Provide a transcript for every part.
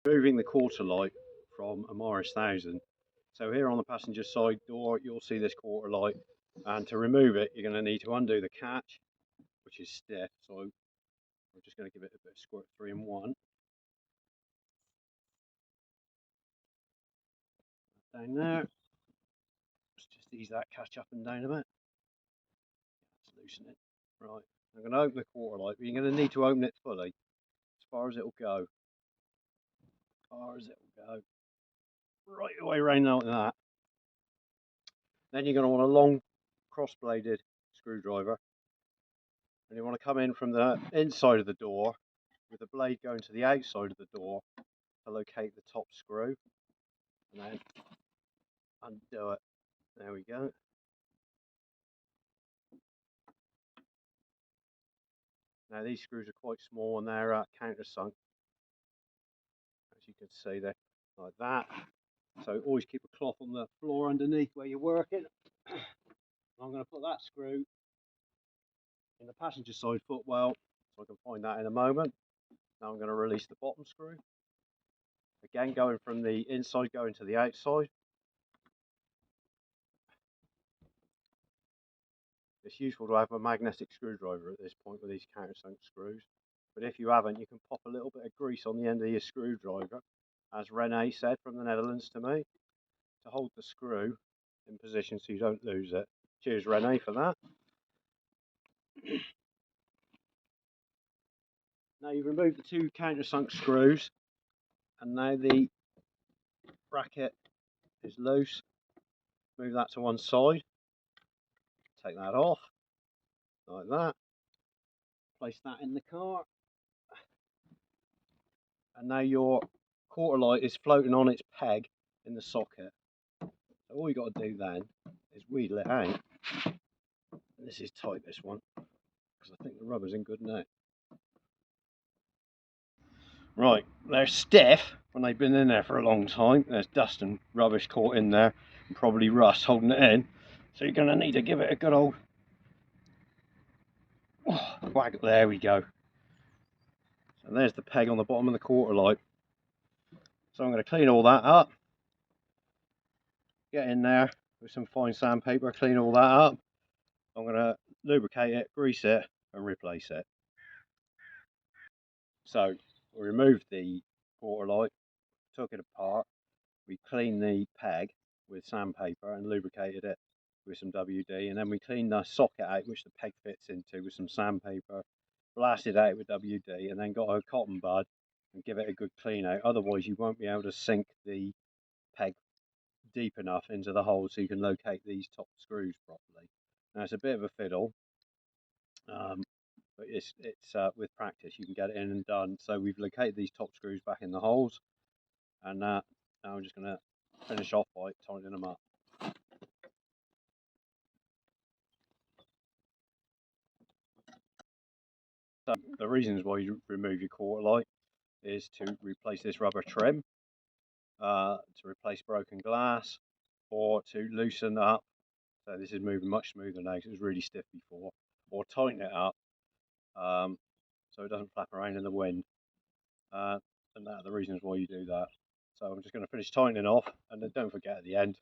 Moving the Quarterlight from a Morris 1000. So here on the passenger side door you'll see this Quarterlight, and to remove it you're going to need to undo the catch, which is stiff, so I'm just going to give it a bit of squirt 3 in 1. Down there. Let's just ease that catch up and down a bit. Let's loosen it. Right, I'm going to open the Quarterlight, but you're going to need to open it fully, as far as it'll go. As far as it'll go. Right away around like that. Then you're going to want a long cross-bladed screwdriver, and you want to come in from the inside of the door with the blade going to the outside of the door to locate the top screw, and then undo it. There we go. Now these screws are quite small and they're countersunk, as you can see there, like that. So always keep a cloth on the floor underneath where you're working. I'm going to put that screw in the passenger side footwell, so I can find that in a moment. Now I'm going to release the bottom screw. Again, going from the inside going to the outside. It's useful to have a magnetic screwdriver at this point with these countersunk screws, but if you haven't, you can pop a little bit of grease on the end of your screwdriver, as Renee said from the Netherlands to me, to hold the screw in position so you don't lose it. Cheers Renee for that. Now you've removed the 2 countersunk screws, and now the bracket is loose. Move that to one side, take that off like that, place that in the car, and now your Quarterlight is floating on its peg in the socket. So all you got to do then is wheedle it out. This is tight, this one, because I think the rubber's in good nick. Right, they're stiff when they've been in there for a long time. There's dust and rubbish caught in there, and probably rust holding it in. So you're going to need to give it a good old whack. There we go. So there's the peg on the bottom of the Quarterlight. So I'm going to clean all that up. Get in there with some fine sandpaper, clean all that up. I'm going to lubricate it, grease it, and replace it. So we removed the Quarterlight, took it apart, we cleaned the peg with sandpaper and lubricated it with some WD, and then we cleaned the socket out which the peg fits into with some sandpaper, blasted out with WD, and then got a cotton bud and give it a good clean out. Otherwise you won't be able to sink the peg deep enough into the hole so you can locate these top screws properly. Now it's a bit of a fiddle, but it's with practice you can get it in and done. So we've located these top screws back in the holes, and now I'm just going to finish off by tightening them up. So the reasons why you remove your Quarterlight is to replace this rubber trim, to replace broken glass, or to loosen up. So this is moving much smoother now because it was really stiff before, or tighten it up so it doesn't flap around in the wind. And that are the reasons why you do that. So I'm just going to finish tightening off, and then don't forget at the end,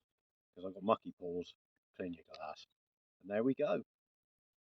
because I've got mucky paws, clean your glass. And there we go.